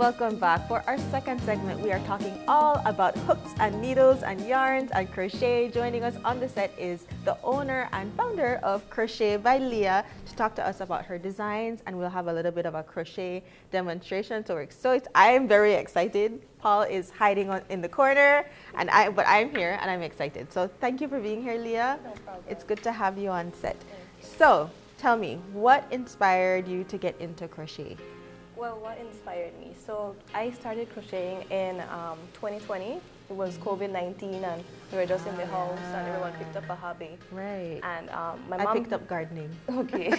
welcome back. For our second segment, we are talking all about hooks and needles and yarns and crochet. Joining us on the set is the owner and founder of Crochet by Leah to talk to us about her designs, and we'll have a little bit of a crochet demonstration. So I am very excited. Paul is hiding in the corner, but I'm here and I'm excited. So thank you for being here, Leah. No problem. It's good to have you on set. So tell me, what inspired you to get into crochet? Well, what inspired me? So I started crocheting in 2020. It was COVID-19 and we were just in the house and everyone picked up a hobby. Right. And my I mom picked up gardening. Okay.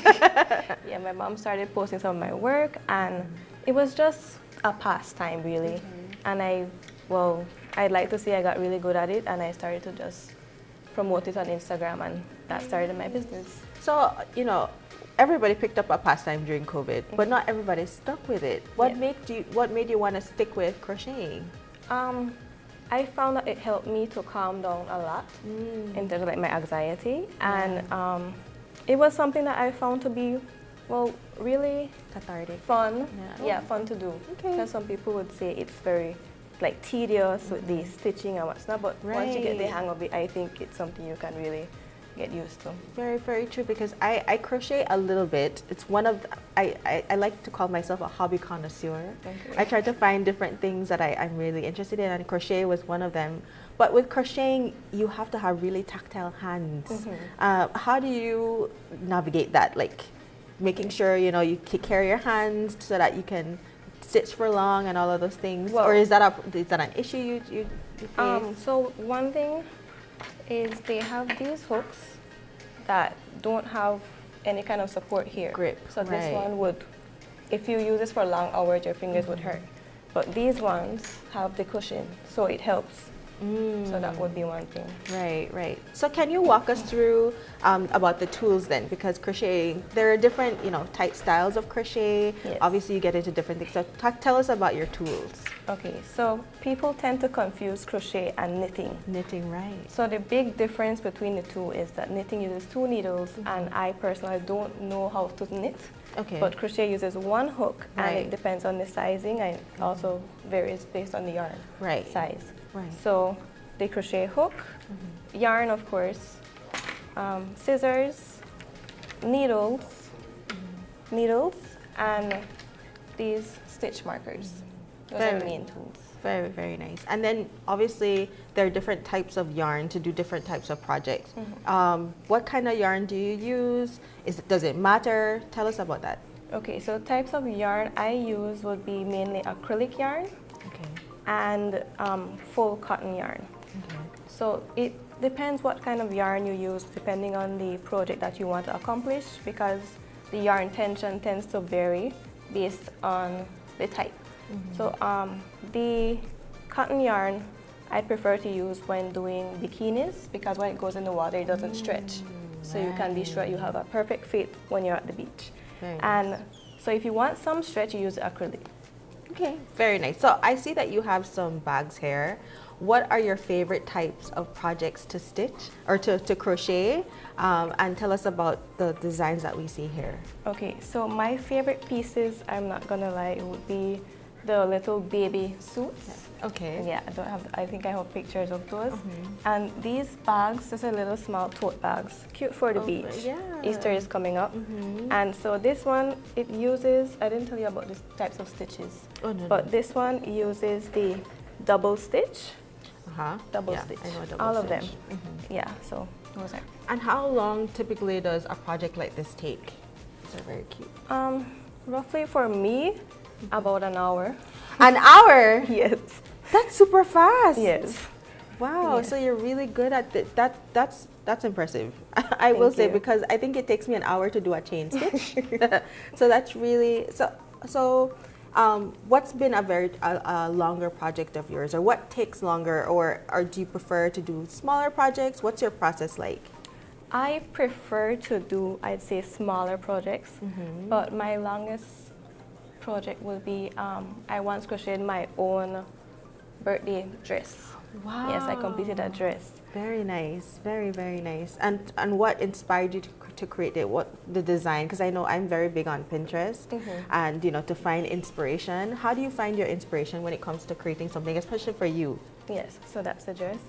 Yeah, my mom started posting some of my work and it was just a pastime really. And I'd like to say I got really good at it and I started to just promote it on Instagram, and that started my business. So, you know, everybody picked up a pastime during COVID, but not everybody stuck with it. What made you want to stick with crocheting? I found that it helped me to calm down a lot in terms of like my anxiety, and it was something that I found to be, well, really Cathartic. fun. Yeah, fun to do. Okay. Because some people would say it's very like tedious with the stitching and what's not, but once you get the hang of it, I think it's something you can really get used to. Very, very true, because I crochet a little bit. It's one of, I like to call myself a hobby connoisseur. Okay. I try to find different things that I'm really interested in, and crochet was one of them. But with crocheting, you have to have really tactile hands. How do you navigate that? Like making sure, you know, you take care of your hands so that you can stitch for long and all of those things? Well, or is that an issue you face? So one thing is they have these hooks that don't have any kind of support here. Grip. So this one would, if you use this for long hours, your fingers would hurt. But these ones have the cushion, so it helps. So that would be one thing. Right, right. So can you walk us through about the tools then? Because crocheting, there are different, you know, type styles of crochet. Yes. Obviously, you get into different things. So tell us about your tools. Okay, so people tend to confuse crochet and knitting. Knitting, right. So the big difference between the two is that knitting uses 2 needles, and I personally don't know how to knit. Okay. But crochet uses 1 hook, and it depends on the sizing, and it also varies based on the yarn size. Right. So the crochet hook, yarn of course, scissors, needles, and these stitch markers. Those are the main tools. Very, very nice. And then obviously there are different types of yarn to do different types of projects. What kind of yarn do you use? Does it matter? Tell us about that. Okay, so types of yarn I use would be mainly acrylic yarn and full cotton yarn. So it depends what kind of yarn you use depending on the project that you want to accomplish, because the yarn tension tends to vary based on the type. So the cotton yarn I prefer to use when doing bikinis, because when it goes in the water it doesn't stretch. So you can be sure you have a perfect fit when you're at the beach. And so if you want some stretch, you use acrylic. Okay, very nice. So I see that you have some bags here. What are your favorite types of projects to stitch or to crochet? And tell us about the designs that we see here. Okay, so my favorite pieces, I'm not gonna lie, it would be the little baby suits. Okay. Yeah, I think I have pictures of those. And these bags, these are little small tote bags, cute for the beach. Yeah. Easter is coming up. And so this one, it uses, I didn't tell you about these types of stitches. But this one uses the double stitch. Double stitch. I know double stitch. Of them. Yeah, so those are. And how long typically does a project like this take? These are very cute. Roughly for me, about an hour. An hour? Yes. That's super fast. Yes. Wow. So you're really good at it. That's impressive. I will say, because I think it takes me an hour to do a chain stitch. So that's really so. What's been a longer project of yours, or what takes longer, or do you prefer to do smaller projects? What's your process like? I prefer to do, I'd say, smaller projects, but my longest project will be, I once crocheted my own birthday dress. Wow. Yes, I completed a dress. Very nice. Very, very nice. And what inspired you to create the design? Because I know I'm very big on Pinterest, and to find inspiration. How do you find your inspiration when it comes to creating something, especially for you? Yes, so that's the dress.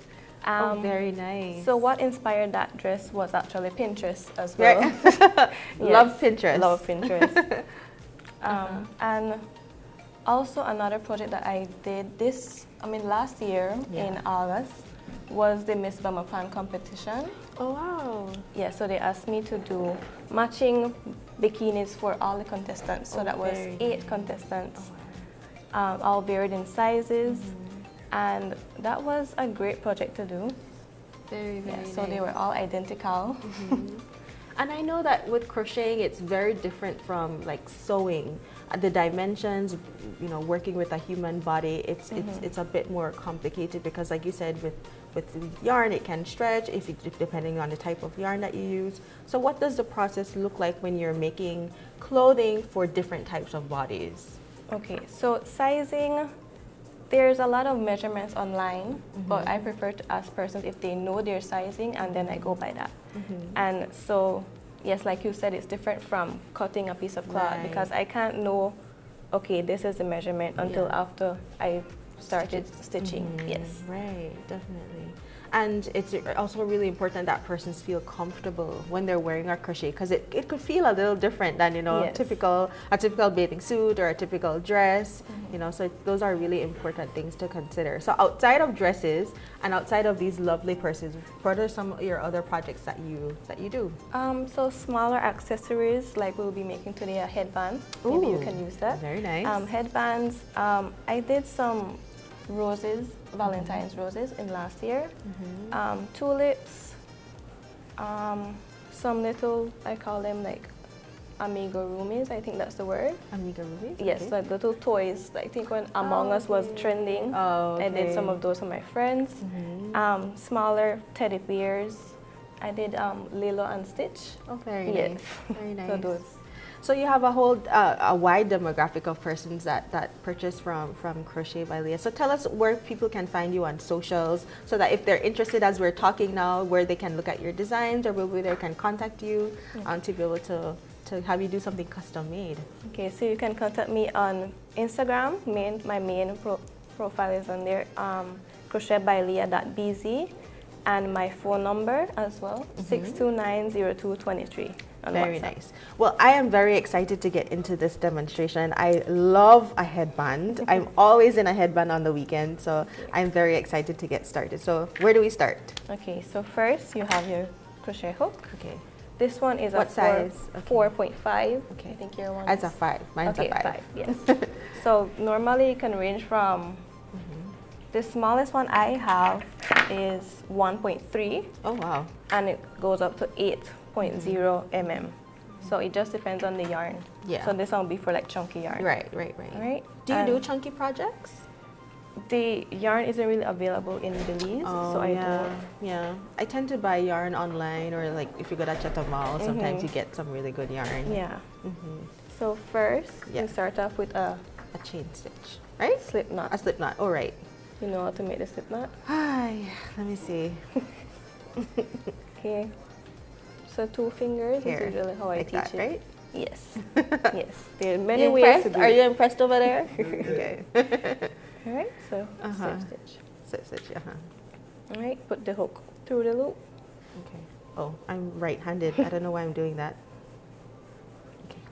Oh, very nice. So what inspired that dress was actually Pinterest as well. Love Pinterest. Love Pinterest. And also another project that I did last year in August was the Miss Bama Fan competition. Oh, wow. Yeah, so they asked me to do matching bikinis for all the contestants. So that was 8 contestants, all varied in sizes. And that was a great project to do. Very nice. So they were all identical. And I know that with crocheting, it's very different from like sewing. The dimensions, working with a human body, it's a bit more complicated because, like you said, with yarn, it can stretch depending on the type of yarn that you use. So what does the process look like when you're making clothing for different types of bodies? Okay, so sizing, there's a lot of measurements online, but I prefer to ask persons if they know their sizing, and then I go by that. And so, yes, like you said, it's different from cutting a piece of cloth because I can't know, okay, this is the measurement until after I started stitching. Yes. Right, definitely. And it's also really important that persons feel comfortable when they're wearing a crochet, because it could feel a little different than a typical bathing suit or a typical dress. So those are really important things to consider. So outside of dresses and outside of these lovely purses, what are some of your other projects that you do? So smaller accessories, like we'll be making today a headband. Maybe you can use that. Very nice. Headbands. I did some roses, Valentine's roses in last year. Tulips, some little, I call them like amigurumis, I think that's the word. Amigurumis? Yes, okay. like little toys. I think when Among Us was trending, I did some of those for my friends. Smaller teddy bears. I did Lilo and Stitch. Oh, very nice. Very nice. So those. So you have a whole a wide demographic of persons that purchase from Crochet by Leah. So tell us where people can find you on socials, so that if they're interested, as we're talking now, where they can look at your designs, or where they can contact you to be able to have you do something custom made. Okay, so you can contact me on Instagram. My main profile is on there, crochetbyleah.bz, and my phone number as well, 6290223. Very nice. Well, I am very excited to get into this demonstration. I love a headband. I'm always in a headband on the weekend, so I'm very excited to get started. So where do we start? Okay, so first you have your crochet hook. Okay. This one is what size? 4.5. Okay. I think your one is a 5. Mine's a 5. 5, yes. So normally it can range from, the smallest one I have is 1.3. Oh, wow. And it goes up to 8.0 mm. So it just depends on the yarn. Yeah. So this one will be for like chunky yarn. Right. Do you do chunky projects? The yarn isn't really available in Belize, so I don't. Yeah, I tend to buy yarn online, or like if you go to Chatham Mall, sometimes you get some really good yarn. Yeah. So first, you start off with a chain stitch, right? Slip knot. A slip knot. Oh, right. You know how to make the slip knot? Hi. Let me see. Okay. So 2 fingers is usually how I teach that, it. Right? Yes. Yes. There are many ways to do it. Are you impressed over there? Okay. All right. So slip stitch. Slip stitch. All right. Put the hook through the loop. Okay. Oh, I'm right-handed. I don't know why I'm doing that. Okay.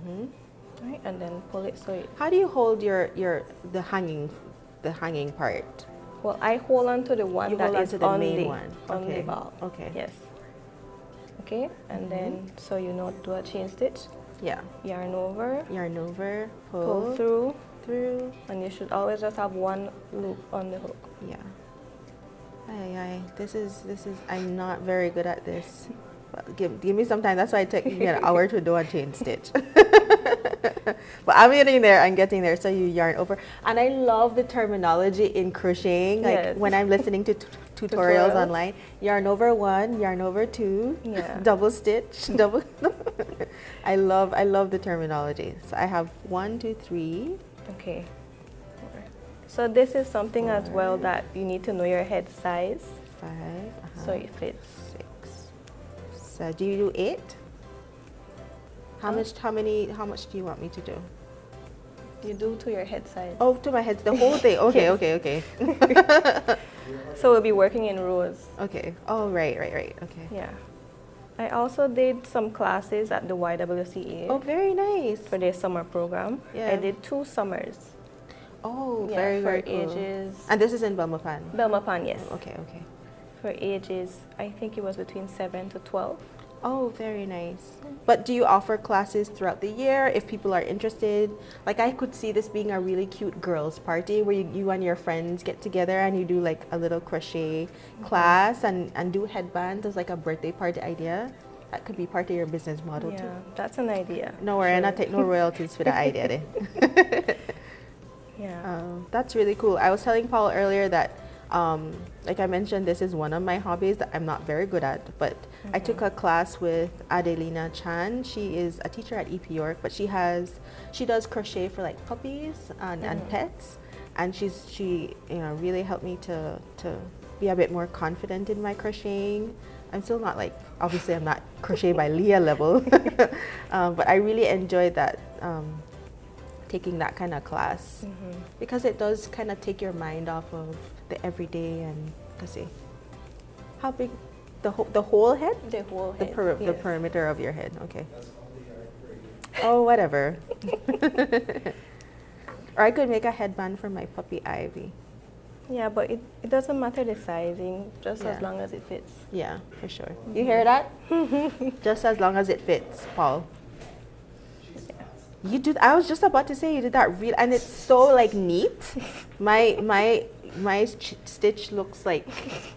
All right, and then pull it so it. How do you hold the hanging part? Well, I hold on to the one that is the on main the one. on the ball. Okay. Yes. Okay, and then so do a chain stitch. Yeah. Yarn over, pull through, and you should always just have one loop on the hook. Yeah. This is I'm not very good at this. But give me some time. That's why it took me an hour to do a chain stitch. But I'm getting there. So you yarn over, and I love the terminology in crocheting. Like when I'm listening to tutorials online, yarn over 1, yarn over 2, double stitch, double. I love the terminology. So I have 1, 2, 3. Okay. 4. So this is something 4. As well that you need to know your head size. 5. So it fits. 6, So do you do 8? How much do you want me to do? You do to your head size. Oh, to my head, the whole thing. Okay, Yes. okay. So we'll be working in rows. Okay. Oh, right. Okay. Yeah. I also did some classes at the YWCA. Oh, very nice. For their summer program. Yeah. I did 2 summers. Oh, Yeah, very for cool. ages. And this is in Belmopan? Belmopan, yes. Oh, okay. For ages, I think it was between 7 to 12. Oh, very nice. But do you offer classes throughout the year if people are interested? Like, I could see this being a really cute girls' party where you and your friends get together and you do like a little crochet class and do headbands as like a birthday party idea. That could be part of your business model too. Yeah, that's an idea. No worry, and I take no royalties for that idea. Yeah. That's really cool. I was telling Paul earlier that, like I mentioned, this is one of my hobbies that I'm not very good at, but I took a class with Adelina Chan. She is a teacher at EP York, but she does crochet for like puppies and pets, and she really helped me to be a bit more confident in my crocheting. I'm still not like, obviously I'm not Crochet by Leah level, but I really enjoyed that, taking that kind of class, because it does kind of take your mind off of the everyday and, let's see, how big, the whole head? The whole head, The yes. perimeter of your head, okay. Oh, whatever. Or I could make a headband for my puppy Ivy. Yeah, but it doesn't matter the sizing, just as long as it fits. Yeah, for sure. You hear that? Just as long as it fits, Paul. You did. I was just about to say you did that real, and it's so like neat. My stitch looks like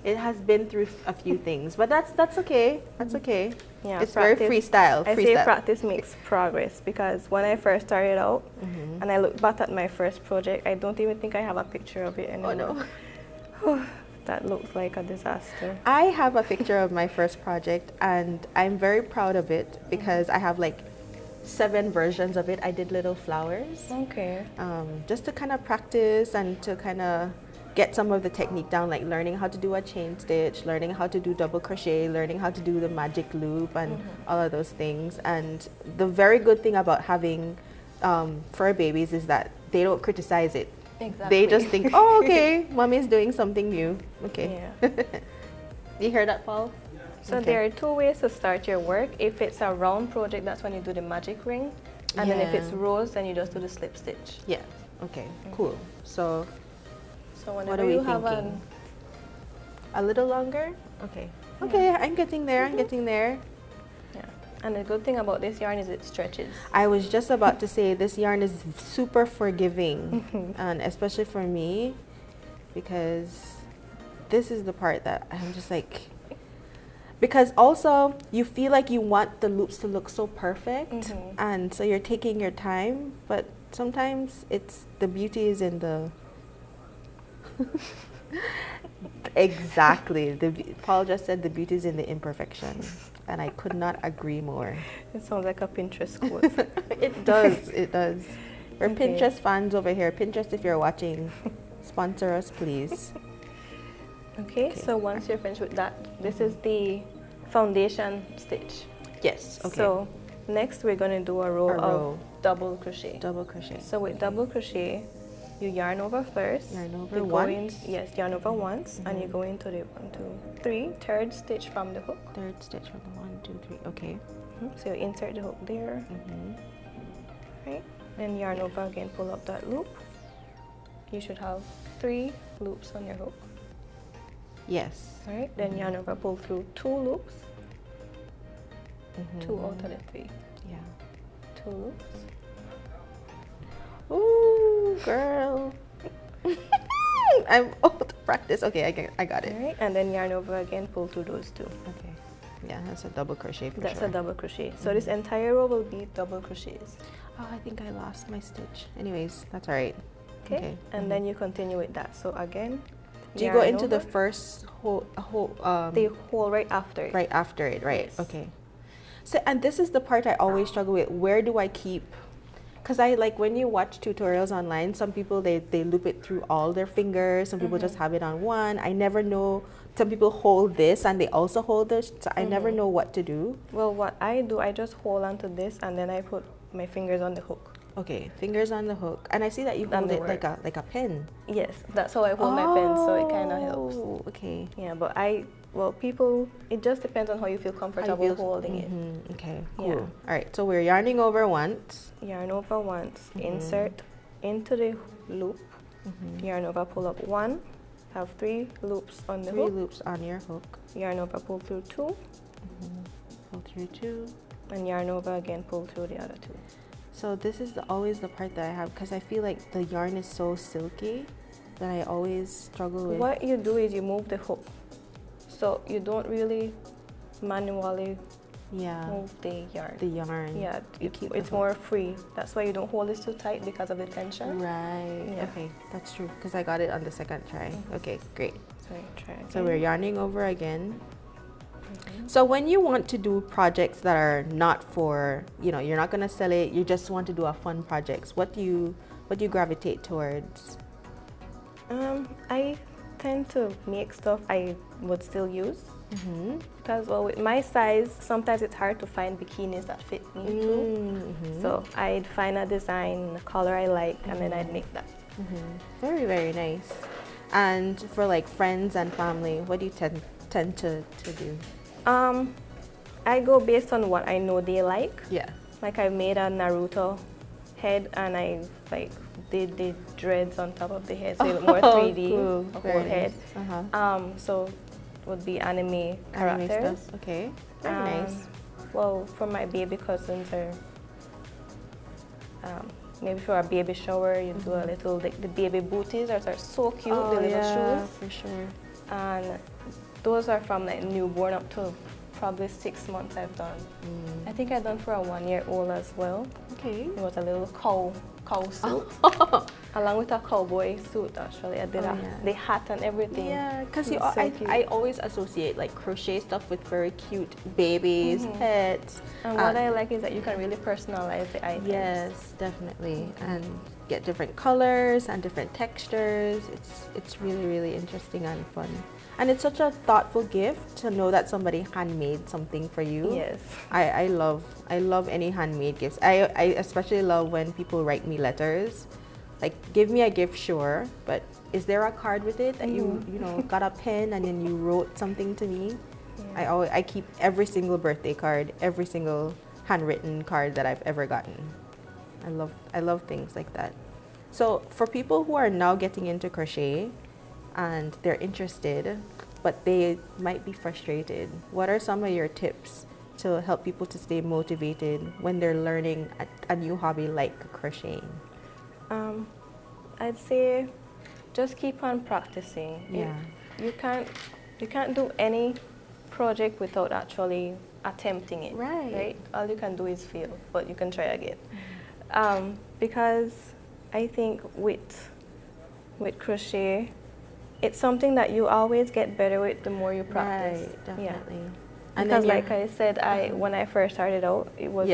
it has been through a few things, but that's okay. That's okay. Yeah, it's practice, very freestyle. I say practice makes progress, because when I first started out and I look back at my first project, I don't even think I have a picture of it anymore. Oh no. That looks like a disaster. I have a picture of my first project, and I'm very proud of it because I have like 7 versions of it. I did little flowers. Okay. Just to kind of practice and to kind of get some of the technique down, like learning how to do a chain stitch, learning how to do double crochet, learning how to do the magic loop and all of those things. And the very good thing about having fur babies is that they don't criticize it. Exactly. They just think, oh, okay, mommy's doing something new. Okay. Yeah. You hear that, Paul? So Okay. there are 2 ways to start your work. If it's a round project, that's when you do the magic ring. And then if it's rows, then you just do the slip stitch. Yeah. Okay, cool. So whenever what are we you have thinking? A little longer? Okay. Okay, I'm getting there. I'm getting there. Yeah. And the good thing about this yarn is it stretches. I was just about to say this yarn is super forgiving, and especially for me, because this is the part that I'm just like, because also you feel like you want the loops to look so perfect, and so you're taking your time, but sometimes it's the beauty is in the exactly. Paul just said the beauty is in the imperfection, and I could not agree more. It sounds like a Pinterest quote. It does. It does. We're Okay. Pinterest fans over here. Pinterest, if you're watching, sponsor us, please. Okay, so once you're finished with that, this is the foundation stitch. Yes. Okay. So next we're going to do a row A of row. double crochet. Double crochet. So with double crochet, you yarn over first. Yarn over you go in, once. yes, yarn over once, and you go into the 1, 2, 3, third stitch from the hook. Third stitch from the 1, 2, 3. Okay. So you insert the hook there, right? Then yarn over again, pull up that loop. You should have 3 loops on your hook. Yes. Right? Then yarn over, pull through 2 loops. 2 out of the 3. Yeah. 2 loops. Ooh, girl. I'm old to practice. Okay, I got it. Alright, and then yarn over again, pull through those 2. Okay. Yeah, that's a double crochet for That's sure. a double crochet. So this entire row will be double crochets. Oh, I think I lost my stitch. Anyways, that's all right. Okay? And then you continue with that. So again, do you go yarn into the over. first hole, The hole right after it. right after it, right? Yes. Okay. So, and this is the part I always struggle with. Where do I keep? because I like when you watch tutorials online, some people they loop it through all their fingers, some people just have it on one. I never know, some people hold this and they also hold this, so I never know what to do. Well, what I do, I just hold onto this and then I put my fingers on the hook. Okay, fingers on the hook. And I see that you hold it like a pen. Yes, that's how I hold my pen, so it kind of helps. Oh, okay. Yeah, but people, it just depends on how you feel comfortable holding it. Okay, cool. Yeah. All right, so we're yarning over once. Yarn over once, insert into the loop, yarn over, pull up one, have 3 loops on the hook. 3 loops on your hook. Yarn over, pull through 2. Pull through 2. And yarn over again, pull through the other 2. So this is always the part that I have, because I feel like the yarn is so silky that I always struggle with. What you do is you move the hook. So you don't really manually move the yarn. The yarn. Yeah, it's more free. That's why you don't hold it too tight, because of the tension. Right. Yeah. Okay, that's true, because I got it on the second try. Okay, great. So we're yarning over again. So when you want to do projects that are not for, you're not going to sell it, you just want to do a fun projects, what do you gravitate towards? I tend to make stuff I would still use. Because, well, with my size, sometimes it's hard to find bikinis that fit me too. So I'd find a design, a color I like, and then I'd make that. Very, very nice. And for like friends and family, what do you tend to do? I go based on what I know they like. Yeah. Like I made a Naruto head and I did the dreads on top of the head, so it looked more 3D, cool. a whole head. Nice. So it would be anime characters. Stuff. Okay, very nice. Well, for my baby cousins, or maybe for a baby shower, you do a little, the baby booties are so cute, the little shoes. For sure. And those are from like newborn up to probably 6 months I've done. I think I've done for a 1-year-old as well. Okay. It was a little cow suit, along with a cowboy suit actually. I did the hat and everything. Yeah, because I always associate like crochet stuff with very cute babies, pets. And what I like is that you can really personalize the items. Yes, definitely. And get different colors and different textures. It's really, really interesting and fun. And it's such a thoughtful gift to know that somebody handmade something for you. Yes. I love any handmade gifts. I especially love when people write me letters. Like, give me a gift, sure, but is there a card with it that you got a pen and then you wrote something to me? Yeah. I keep every single birthday card, every single handwritten card that I've ever gotten. I love things like that. So for people who are now getting into crochet and they're interested, but they might be frustrated, what are some of your tips to help people to stay motivated when they're learning a new hobby like crocheting? I'd say just keep on practicing. Yeah. You can't do any project without actually attempting it. Right? All you can do is fail, but you can try again. Because I think with crochet, it's something that you always get better with the more you practice. Right, definitely. Yeah. And because like I said, when I first started out, it was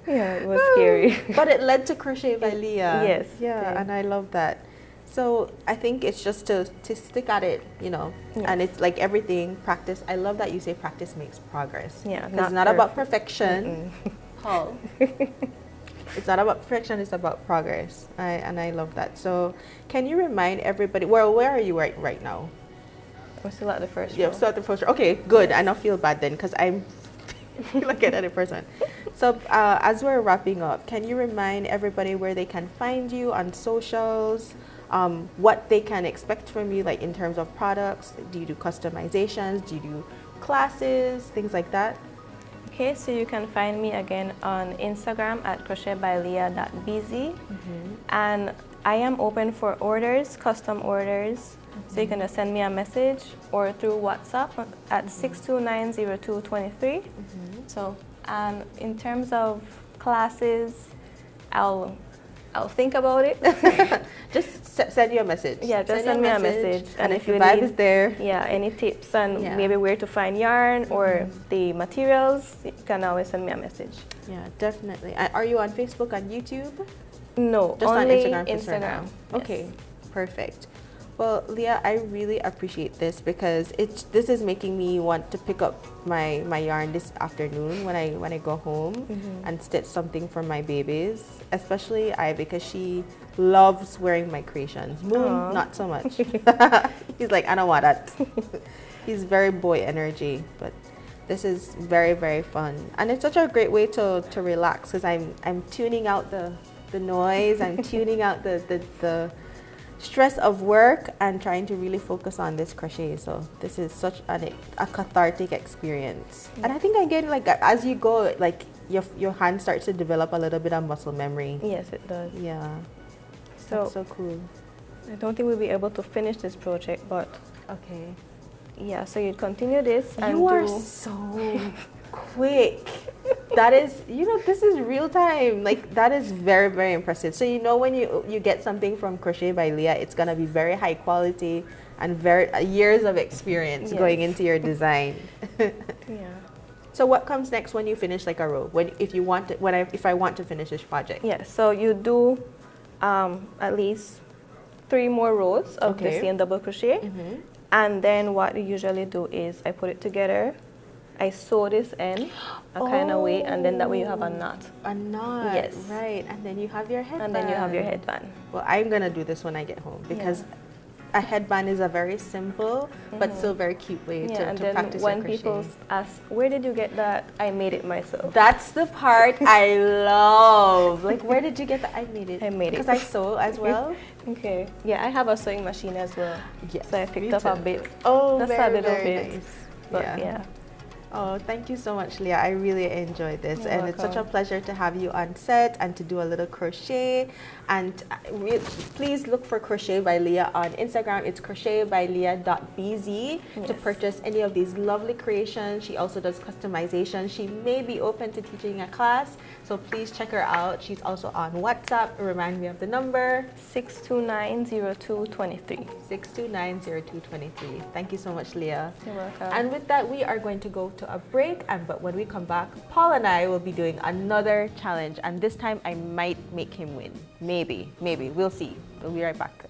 it was scary. But it led to Crochet by Leah. Yes. Yeah, and I love that. So I think it's just to stick at it, Yes. And it's like everything, practice. I love that you say practice makes progress. Yeah. It's not about perfection. Paul. It's not about perfection, it's about progress. And I love that. So can you remind everybody, where are you right now? We're still at the first row. Yeah, still at the first row. Okay, good. Yes. I don't feel bad then, because I'm like at the first one. So as we're wrapping up, can you remind everybody where they can find you on socials, what they can expect from you, like in terms of products? Do you do customizations? Do you do classes, things like that? Okay, so you can find me again on Instagram at crochetbyleah.bz. And I am open for orders, custom orders. So you can just send me a message or through WhatsApp at 6290223. So in terms of classes, I'll I'll think about it. Just send you a message. Yeah, just send me a message. And if your vibe is there. Yeah, any tips and maybe where to find yarn or the materials, you can always send me a message. Yeah, definitely. Are you on Facebook and YouTube? No, just only on Instagram. Okay, perfect. Well, Leah, I really appreciate this because this is making me want to pick up my yarn this afternoon when I go home and stitch something for my babies, especially because she loves wearing my creations. Moon, not so much. He's like, I don't want that. He's very boy energy, but this is very, very fun. And it's such a great way to relax because I'm tuning out the noise, I'm tuning out the stress of work and trying to really focus on this crochet. So this is such a cathartic experience. And I think again, like as you go, like your hand starts to develop a little bit of muscle memory. Yes, it does. Yeah. So that's so cool. I don't think we'll be able to finish this project, but okay. Yeah, so you continue this and you are so quick. That is, this is real time. Like that is very, very impressive. So when you get something from Crochet by Leah, it's gonna be very high quality and very years of experience going into your design. Yeah. So what comes next when you finish like a row? If I want to finish this project? Yeah. So you do at least 3 more rows of the same double crochet, and then what you usually do is I put it together. I sew this in a kind of way, and then that way you have a knot. A knot, yes. Right, and then you have your headband. And then you have your headband. Well, I'm going to do this when I get home because a headband is a very simple but still very cute way to practice your crochet. When people ask, where did you get that? I made it myself. That's the part I love. Like, where did you get that? I made it. I made it. Because I sew as well. Okay. Yeah, I have a sewing machine as well. Yes, so I picked up a bit. Oh, that's very, a little very bit. nice. But yeah. Oh, thank you so much, Leah. I really enjoyed this. You're and welcome. It's such a pleasure to have you on set and to do a little crochet. And please look for Crochet by Leah on Instagram. It's crochetbyleah.bz to purchase any of these lovely creations. She also does customization. She may be open to teaching a class, so please check her out. She's also on WhatsApp. Remind me of the number. 6290223. 6290223. Thank you so much, Leah. You're welcome. And with that, we are going to go to a break. But when we come back, Paul and I will be doing another challenge. And this time, I might make him win. Maybe. We'll see. We'll be right back.